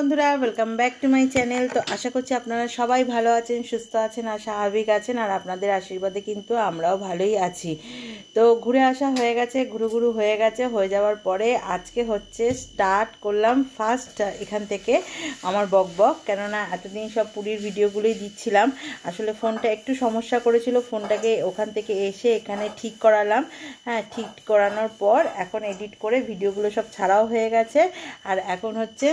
বন্ধুরা, welcome back to my channel. তো আশা করছি আপনারা সবাই ভালো আছেন, সুস্থ আছেন আর স্বাভাবিক আছেন। আর আপনাদের আশীর্বাদে কিন্তু আমরাও ভালোই আছি। তো ঘুরে আসা হয়ে গেছে, ঘুরু হয়ে গেছে। হয়ে যাওয়ার পরে আজকে হচ্ছে স্টার্ট করলাম ফার্স্ট এখান থেকে আমার বকবক। কেননা এতদিন সব পুরীর ভিডিওগুলোই দিচ্ছিলাম। আসলে ফোনটা একটু সমস্যা করেছিল, ফোনটাকে ওখান থেকে এসে এখানে ঠিক করালাম। হ্যাঁ, ঠিক করানোর পর এখন এডিট করে ভিডিওগুলো সব ছাড়াও হয়ে গেছে। আর এখন হচ্ছে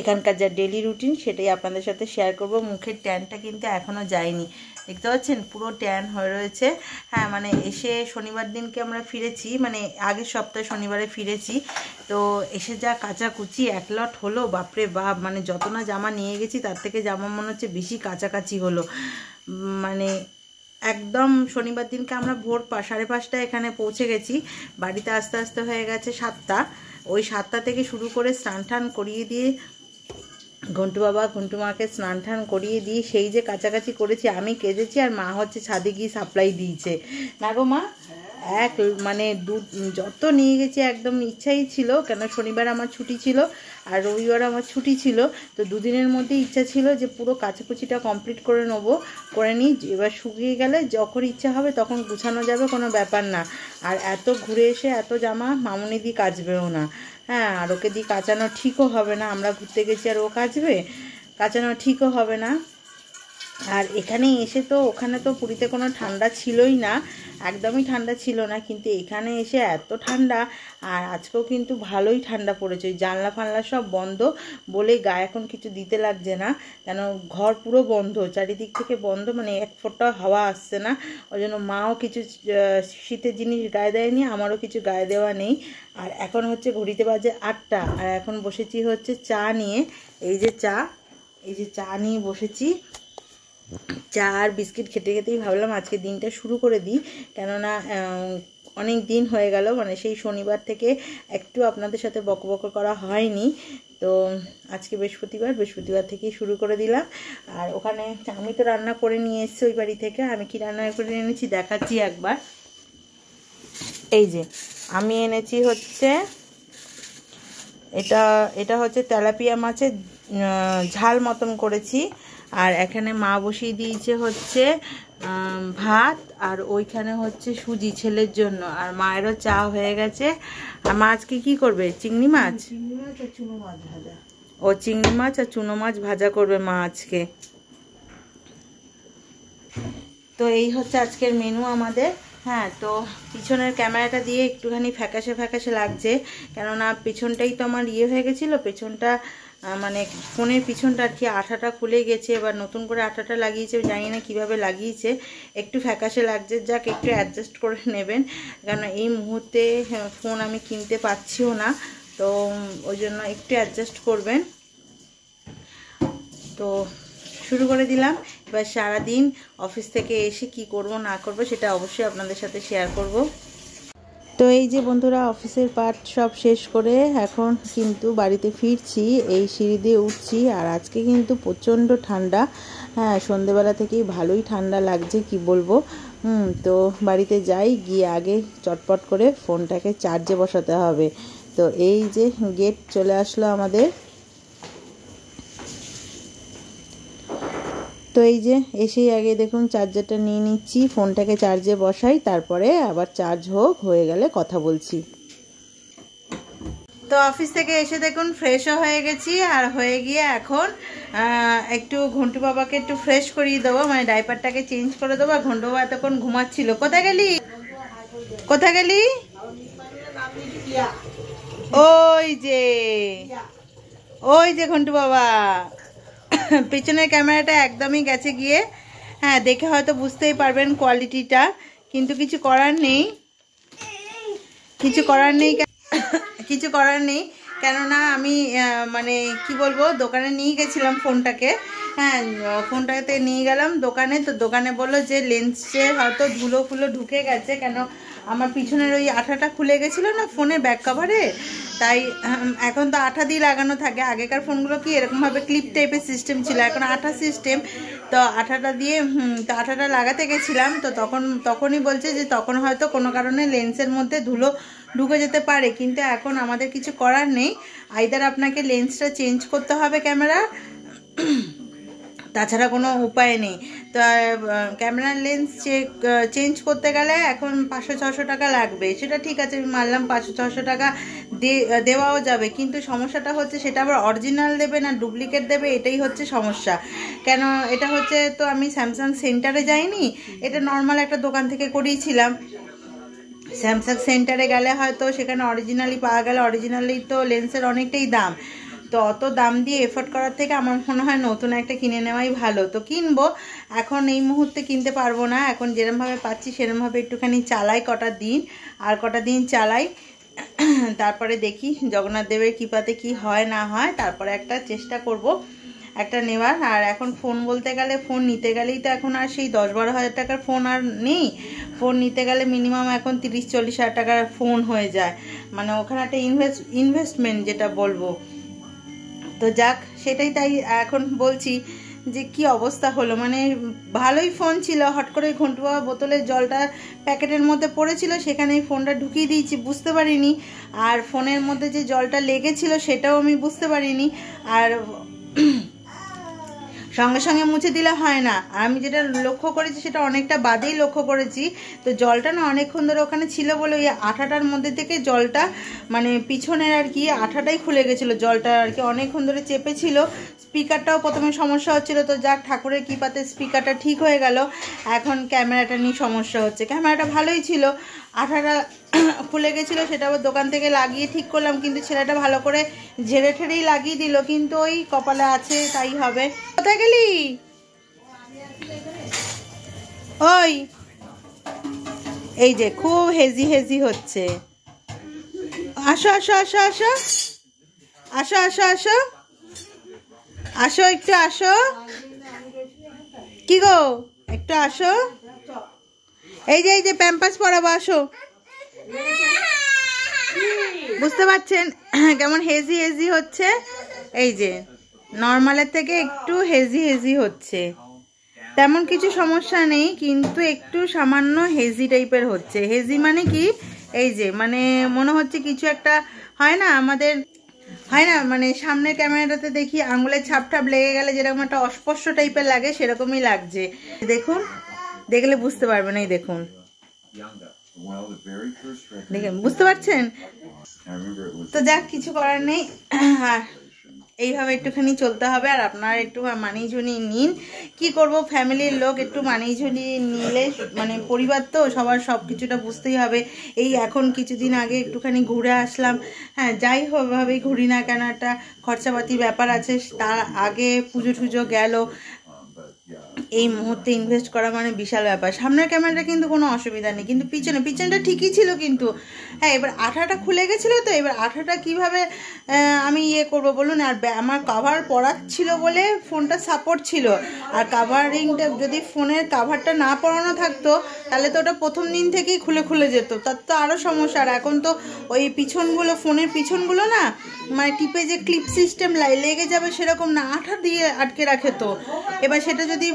এখানকার যা ডেলি রুটিন সেটাই আপনাদের সাথে শেয়ার করব। মুখের ট্যানটা কিন্তু এখনও যায়নি, দেখতে পাচ্ছেন পুরো ট্যান হয়ে রয়েছে। হ্যাঁ, মানে এসে শনিবার দিনকে আমরা ফিরেছি, মানে আগের সপ্তাহে শনিবারে ফিরেছি। তো এসে যা কাচাকুচি এক লট হলো, বাপরে বাপ, মানে যত না জামা নিয়ে গেছি তার থেকে জামা মনে হচ্ছে বেশি কাচাকাচি হলো। মানে একদম শনিবার দিনকে আমরা ভোর 5:30টায় এখানে পৌঁছে গেছি। বাড়িতে আস্তে আস্তে হয়ে গেছে 7টা। ওই 7টা থেকে শুরু করে স্নান টান করিয়ে দিয়ে ঘন্টু বাবা ঘন্টু মাকে স্নান টান করিয়ে দিয়ে সেই যে কাছাকাছি করেছি, আমি কেঁদেছি আর মা হচ্ছে ছাদে গিয়ে সাপ্লাই দিয়েছে। না গো মা, এক মানে যত নিয়ে গেছি একদম ইচ্ছাই ছিল, কেন শনিবার আমার ছুটি ছিল আর রবিবার আমার ছুটি ছিল। তো দুদিনের মধ্যে ইচ্ছা ছিল যে পুরো কাচাকুচিটা কমপ্লিট করে নেবো, করে নিই। এবার শুকিয়ে গেলে যখন ইচ্ছা হবে তখন গুছানো যাবে, কোনো ব্যাপার না। আর এত ঘুরে এসে এত জামা মামুনি দিয়ে কাচবেও না। হ্যাঁ, আর ওকে দিয়ে কাচানো ঠিকও হবে না, আমরা ঘুরতে গেছি আর ও কাচবে, কাচানো ঠিকও হবে না। আর এখানে এসে তো, ওখানে তো পুরীতে কোনো ঠান্ডা ছিলই না, একদমই ঠান্ডা ছিল না, কিন্তু এখানে এসে এত ঠান্ডা। আর আজকেও কিন্তু ভালোই ঠান্ডা পড়েছে। ওই জানলা ফানলা সব বন্ধ বলে গায়ে এখন কিছু দিতে লাগছে না, কেন ঘর পুরো বন্ধ, চারিদিক থেকে বন্ধ, মানে এক ফোঁটা হাওয়া আসছে না। ওই জন্য মাও কিছু শীতের জিনিস গায়ে দেয়নি, আমারও কিছু গায়ে দেওয়া নেই। আর এখন হচ্ছে ঘড়িতে বাজে 8টা, আর এখন বসেছি হচ্ছে চা নিয়ে। এই যে চা নিয়ে বসেছি। চা আর বিস্কিট খেতে খেতেই ভাবলাম আজকে দিনটা শুরু করে দিই, কেননা অনেক দিন হয়ে গেল, মানে সেই শনিবার থেকে একটু আপনাদের সাথে বকবক করা হয়নি। তো আজকে বৃহস্পতিবার থেকেই শুরু করে দিলাম। আর ওখানে আমি তো রান্না করে নিয়ে এসেছি ওই বাড়ি থেকে। আমি কি রান্না করে এনেছি দেখাচ্ছি একবার। এই যে আমি এনেছি হচ্ছে এটা হচ্ছে তেলাপিয়া মাছের ঝাল মতন করেছি। আর এখানে মা বসিয়ে দিয়েছে হচ্ছে ভাত, আর ওইখানে হচ্ছে সুজি ছেলের জন্য। আর মায়েরও চা হয়ে গেছে। আর মা আজকে কি করবে? চিংড়ি মাছ আর চুনো মাছ ভাজা। ও চিংড়ি মাছ আর চুনো মাছ ভাজা করবে মা আজকে। তো এই হচ্ছে আজকের মেনু আমাদের। হ্যাঁ, তো পিছনের ক্যামেরাটা দিয়ে একটুখানি ফ্যাকাশে লাগছে, কেননা পিছনটাই তো আমার হয়ে গেছিলো। পেছনটা মানে ফোনের পিছনটা আর কি আঠাটা খুলে গেছে, এবার নতুন করে আঠাটা লাগিয়েছে, জানি না কীভাবে লাগিয়েছে, একটু ফ্যাকাশে লাগছে। যাক, একটু অ্যাডজাস্ট করে নেবেন, কারণ এই মুহূর্তে ফোন আমি কিনতে পারছিও না, তো ওই জন্য একটু অ্যাডজাস্ট করবেন। তো শুরু করে দিলাম। এবার সারাদিন অফিস থেকে এসে কি করব না করব সেটা অবশ্যই আপনাদের সাথে শেয়ার করব। তো এই যে বন্ধুরা, অফিসের পার্ট সব শেষ করে এখন কিন্তু বাড়িতে ফিরছি, এই সিঁড়ি দিয়ে উঠছি। আর আজকে কিন্তু প্রচণ্ড ঠান্ডা। হ্যাঁ, সন্ধেবেলা থেকেই ভালোই ঠান্ডা লাগছে, কি বলবো। তো বাড়িতে যাই, গিয়ে আগে চটপট করে ফোনটাকে চার্জে বসাতে হবে। তো এই যে গেট চলে আসলো আমাদের। তো এই যে এসেই আগে দেখুন চার্জারটা নিয়ে নিচ্ছি, ফোনটাকে চার্জে বসাই, তারপরে আবার চার্জ হয়ে গেলে কথা বলছি। তো অফিস থেকে এসে দেখুন ফ্রেশও হয়ে গেছি। আর হয়ে গিয়ে এখন একটু ঘন্টু বাবাকে একটু ফ্রেশ করিয়ে দেবো, মানে ডাইপারটাকে চেঞ্জ করে দেবো। আর ঘন্টু বাবা এতক্ষণ ঘুমাচ্ছিল। কোথায় গেলি? ওই যে ঘন্টু বাবা, পিছনের ক্যামেরাটা একদমই গেছে গিয়ে। হ্যাঁ, দেখে হয়তো বুঝতেই পারবেন কোয়ালিটিটা, কিন্তু কিছু করার নেই, কেননা আমি মানে কি বলবো, দোকানে নিয়ে গেছিলাম ফোনটাকে। হ্যাঁ ফোনটাতে নিয়ে গেলাম দোকানে, তো দোকানে বললো যে লেন্সে হয়তো ধুলো ফুলো ঢুকে গেছে, কেন আমার পিছনের ওই আঠাটা খুলে গেছিলো না ফোনের ব্যাক কভারে, তাই এখন তো আঠা দিয়ে লাগানো থাকে। আগেকার ফোনগুলো কি এরকমভাবে ক্লিপ টাইপের সিস্টেম ছিল, এখন আঠা সিস্টেম। তো আঠাটা দিয়ে তো আঠাটা লাগাতে গেছিলাম, তো তখনই বলছে যে তখন হয়তো কোনো কারণে লেন্সের মধ্যে ধুলো ঢুকে যেতে পারে, কিন্তু এখন আমাদের কিছু করার নেই। আইদার আপনাকে লেন্সটা চেঞ্জ করতে হবে ক্যামেরা, তাছাড়া কোনো উপায় নেই। তো ক্যামেরার লেন্স চেঞ্জ করতে গেলে এখন 500-600 টাকা লাগবে, সেটা ঠিক আছে, আমি মানলাম 500-600 টাকা দেওয়াও যাবে, কিন্তু সমস্যাটা হচ্ছে সেটা আবার অরিজিনাল দেবে না ডুপ্লিকেট দেবে, এটাই হচ্ছে সমস্যা। কেন এটা হচ্ছে, তো আমি স্যামসাং সেন্টারে যাইনি, এটা নর্মাল একটা দোকান থেকে করিয়েছিলাম। স্যামসাং সেন্টারে গেলে হয়তো সেখানে অরিজিনালি পাওয়া গেলে, অরিজিনালি তো লেন্সের অনেকটাই দাম, তো অত দাম দিয়ে এফোর্ড করার থেকে আমার মনে হয় নতুন একটা কিনে নেওয়াই ভালো। তো কিনবো, এখন এই মুহূর্তে কিনতে পারবো না, এখন যেরমভাবে পাচ্ছি সেরমভাবে একটুখানি চালাই কটা দিন, আর কটা দিন চালাই, তারপরে দেখি জগন্নাথ দেবের কৃপাতে কি হয় না হয়, তারপরে একটা চেষ্টা করব একটা নেওয়ার। আর এখন ফোন বলতে গেলে, ফোন নিতে গেলেই তো এখন আর সেই 10-12 হাজার টাকার ফোন আর নেই। ফোন নিতে গেলে মিনিমাম এখন 30-40 হাজার টাকার ফোন হয়ে যায়, মানে ওখানে একটা ইনভেস্টমেন্ট যেটা বলবো। তো যাক, সেটাই তাই এখন বলছি যে কি অবস্থা হলো, মানে ভালোই ফোন ছিল, হট করে ঘন্টু বাবা বোতলের জলটা প্যাকেটের মধ্যে পড়েছিল, সেখানেই ফোনটা ঢুকিয়ে দিয়েছি, বুঝতে পারিনি। আর ফোনের মধ্যে যে জলটা লেগেছিল সেটাও আমি বুঝতে পারিনি, আর সঙ্গে সঙ্গে মুছে দিলে হয় না। আর আমি যেটা লক্ষ্য করেছি সেটা অনেকটা বাদেই লক্ষ্য করেছি, তো জলটা না অনেকক্ষণ ধরে ওখানে ছিল বলে ওই আঠাটার মধ্যে থেকে জলটা, মানে পিছনের আর কি আঠাটাই খুলে গেছিলো, জলটা আর কি অনেকক্ষণ ধরে চেপেছিল। স্পিকারটাও প্রথমে সমস্যা হচ্ছিল, তো যাক ঠাকুরের কৃপাতে স্পিকারটা ঠিক হয়ে গেল। এখন ক্যামেরাটা নিয়ে সমস্যা হচ্ছে, ক্যামেরাটা ভালোই ছিল, আঠাটা খুলে গেছিলো, সেটা আবার দোকান থেকে লাগিয়ে ঠিক করলাম, কিন্তু ছেলেটা ভালো করে ঝেড়ে ঠেড়েই লাগিয়ে দিল, কিন্তু ওই কপালে আছে তাই হবে। কোথায় গেলি ওই? এই যে খুব হেজি হেজি হচ্ছে, আসো আসো আসো আসো আসো আসো আসো আসো, একটু আসো, কি গো একটু আসো, এই যে প্যাম্পাস পরাবো, আসো। বুঝতে পারছেন কেমন হেজি হেজি হচ্ছে, এই যে নর্মালের থেকে একটু হেজি হেজি হচ্ছে, তেমন কিছু সমস্যা নেই, কিন্তু একটু সামান্য হেজি টাইপের হচ্ছে। হেজি মানে কি, এই যে মানে মনে হচ্ছে কিছু একটা হয় না আমাদের, হয় না মানে সামনের ক্যামেরাটাতে দেখি আঙুলের ছাপ ঠাপ লেগে গেলে যেরকম একটা অস্পষ্ট টাইপের লাগে, সেরকমই লাগছে। দেখুন, দেখলে বুঝতে পারবেন, এই দেখুন, দেখেন বুঝতে পারছেন। তো যাক, কিছু করার নেই, এইভাবে একটুখানি চলতে হবে। আর আপনারা একটু মানিয়ে ঝুনিয়ে নিন, কি করব, ফ্যামিলির লোক একটু মানিয়ে ঝুনিয়ে নিলে, মানে পরিবার তো সবার সব কিছুটা বুঝতেই হবে। এই এখন কিছুদিন আগে একটুখানি ঘুরে আসলাম, হ্যাঁ যাই ভাবেই ঘুরি না কেন একটা খরচাপাতি ব্যাপার আছে, তার আগে পুজো টুজো গেল, এই মুহূর্তে ইনভেস্ট করা মানে বিশাল ব্যাপার। সামনের ক্যামেরাটা কিন্তু কোনো অসুবিধা নেই, কিন্তু পিছনটা ঠিকই ছিল, কিন্তু হ্যাঁ এবার আঠাটা খুলে গেছিলো, তো এবার আঠাটা কিভাবে আমি ইয়ে করবো বলুন। আর আমার কাভার পরা ছিল বলে ফোনটা সাপোর্ট ছিল, আর কাভারিংটা যদি ফোনের কাভারটা না পরানো থাকতো তাহলে তো ওটা প্রথম দিন থেকেই খুলে যেত, তার তো আরও সমস্যা। আর এখন তো ওই পিছনগুলো, ফোনের পিছনগুলো না মানে টিপে যে ক্লিপ সিস্টেম লেগে যাবে সেরকম না, আঠা দিয়ে আটকে রাখে, তো এবার সেটা যদি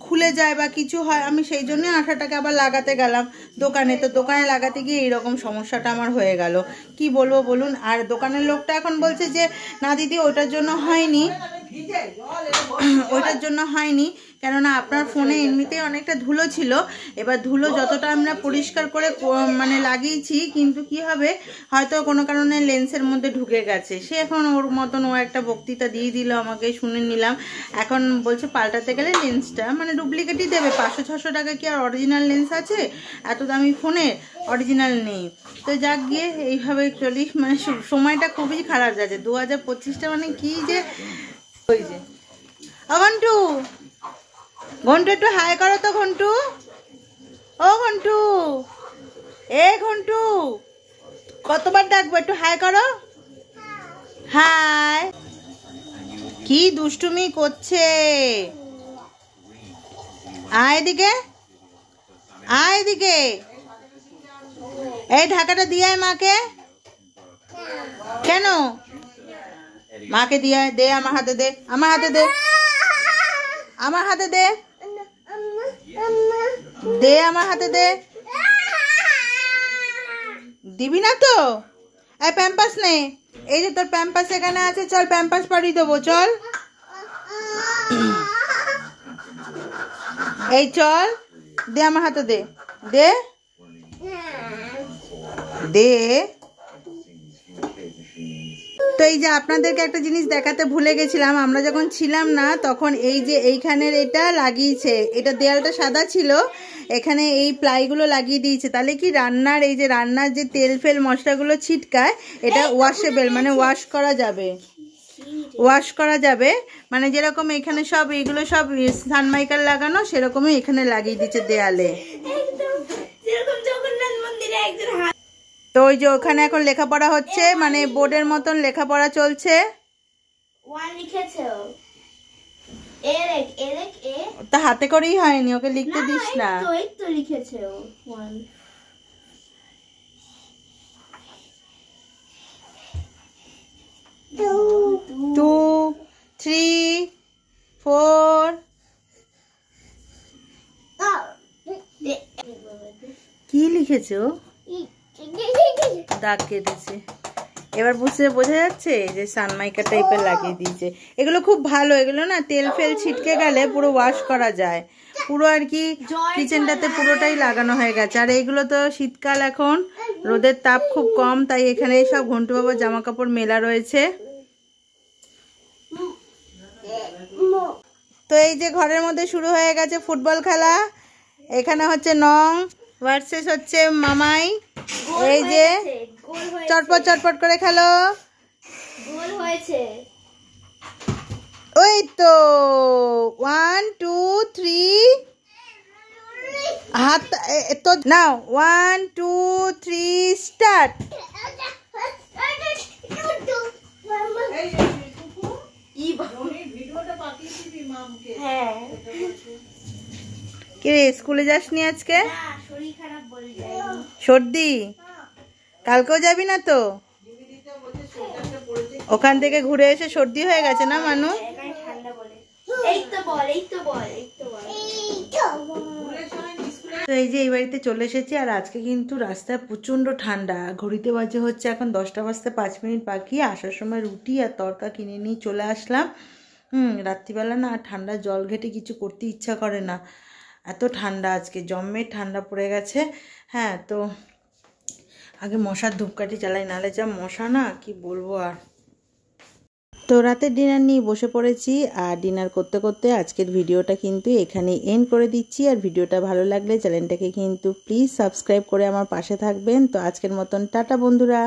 খুলে যায় বা কিছু হয়, আমি সেই জন্য আঠাটাকে আবার লাগাতে গেলাম দোকানে, তো দোকানে লাগাতে গিয়ে এইরকম সমস্যাটা আমার হয়ে গেল, কি বলবো বলুন। আর দোকানের লোকটা এখন বলছে যে না দিদি ওইটার জন্য হয়নি, কেননা আপনার ফোনে এমনিতেই অনেকটা ধুলো ছিল, এবার ধুলো যতটা আমরা পরিষ্কার করে মানে লাগিয়েছি, কিন্তু কি হবে হয়তো কোনো কারণে লেন্সের মধ্যে ঢুকে গেছে। সে এখন ওর মতন ও একটা বক্তৃতা দিয়ে দিল আমাকে, শুনে নিলাম। এখন বলছে পাল্টাতে গেলে লেন্সটা মানে ডুপ্লিকেটই দেবে, 500-600 টাকা কি আর অরিজিনাল লেন্স আছে, এত দামি ফোনে অরিজিনাল নেই। তো যাক গিয়ে এইভাবে চলি, মানে সময়টা খুবই খারাপ যাচ্ছে, 2025টা মানে কি যে, ওই যে ঘন্টু একটু হাই করো তো, ঘন্টু, ও ঘন্টু, এ ঘন্টু, কতবার ডাকবো, একটু হাই করো, হাই। কি দুষ্টুমি করছে? আয় এদিকে, আয় এদিকে। এই ঢাকাটা দিয়ে আয় মাকে। কেন? মাকে দিয়ে আয়। দে আমার হাতে, দে আমার হাতে, দে আমার হাতে, দে দে আমার হাতে, দে। দিবি না তো? এই প্যাম্পাস নে, এই যে তোর প্যাম্পাস এখানে আছে, চল প্যাম্পাস পরিয়ে দেবো, চল। এই চল, দে আমার হাতে, দে দে দে। তো এই যে আপনাদেরকে একটা জিনিস দেখাতে ভুলে গেছিলাম, আমরা যখন ছিলাম না তখন এই যে এইখানের এটা লাগিয়েছে, এটা দেয়ালটা সাদা ছিল, এখানে এই প্লাইগুলো লাগিয়ে দিয়েছে। তাহলে কি রান্নার এই যে রান্নার যে তেল ফেল মশলাগুলো ছিটকায়, এটা ওয়াশেবল, মানে ওয়াশ করা যাবে, ওয়াশ করা যাবে। মানে যেরকম এখানে সব এইগুলো সব সানমাইকার লাগানো, সেরকমই এখানে লাগিয়ে দিচ্ছে দেয়ালে। তো ওই যে ওখানে এখন লেখাপড়া হচ্ছে, মানে বোর্ডের মতন লেখাপড়া চলছে। তা হাতে করেই হয়নি, ওকে লিখতে দিস না। লিখেছে 2 3 4। কি লিখেছো? দাগ কেটেছে। এবার বোঝা যাচ্ছে যে সানমাইকা টাইপের লাগিয়ে দিয়েছে। এগুলো খুব ভালো, এগুলো না তেল ফেল ছিটকে গেলে পুরো ওয়াশ করা যায় পুরো, আর কি কিচেনটাতে পুরোটাই লাগানো হয়ে গেছে। আর এইগুলো তো শীতকাল, এখন রোদের তাপ খুব কম, তাই এখানে সব ঘন্টু বাবার জামা কাপড় মেলা রয়েছে। তো এই যে ঘরের মধ্যে শুরু হয়ে গেছে ফুটবল খেলা। এখানে হচ্ছে নং ভার্সেস হচ্ছে মামাই। এই যে চটপট চটপট করে খেলো। গোল হয়েছে। ওই তো 1 2 3 হাত তো নাও। 1 2 3 স্টার্ট। কি রে, স্কুলে যাসনি আজকে? সর্দি? কালকেও যাবি না তো? ওখান থেকে ঘুরে এসে সর্দি হয়ে গেছে না মানু? তো এই যে এই বাড়িতে চলে এসেছি, আর আজকে কিন্তু রাস্তায় প্রচন্ড ঠান্ডা। ঘড়িতে বাজে হচ্ছে এখন 10টা বাজতে 5 মিনিট বাকি। আসার সময় রুটি আর তরকা কিনে নিয়ে চলে আসলাম। রাত্রিবেলা না ঠান্ডা জল ঘেটে কিছু করতে ইচ্ছা করে না, এত ঠান্ডা আজকে, জম্মের ঠান্ডা পড়ে গেছে। হ্যাঁ, তো আগে মশার ধূপকাঠি জ্বালাই, নাহলে যা মশা না কি বলবো আর। তো রাতের ডিনার নিয়ে বসে পড়েছি, আর ডিনার করতে করতে আজকের ভিডিওটা কিন্তু এখানেই এন্ড করে দিচ্ছি। আর ভিডিওটা ভালো লাগলে চ্যানেলটাকে কিন্তু প্লিজ সাবস্ক্রাইব করে আমার পাশে থাকবেন। তো আজকের মতন টাটা বন্ধুরা।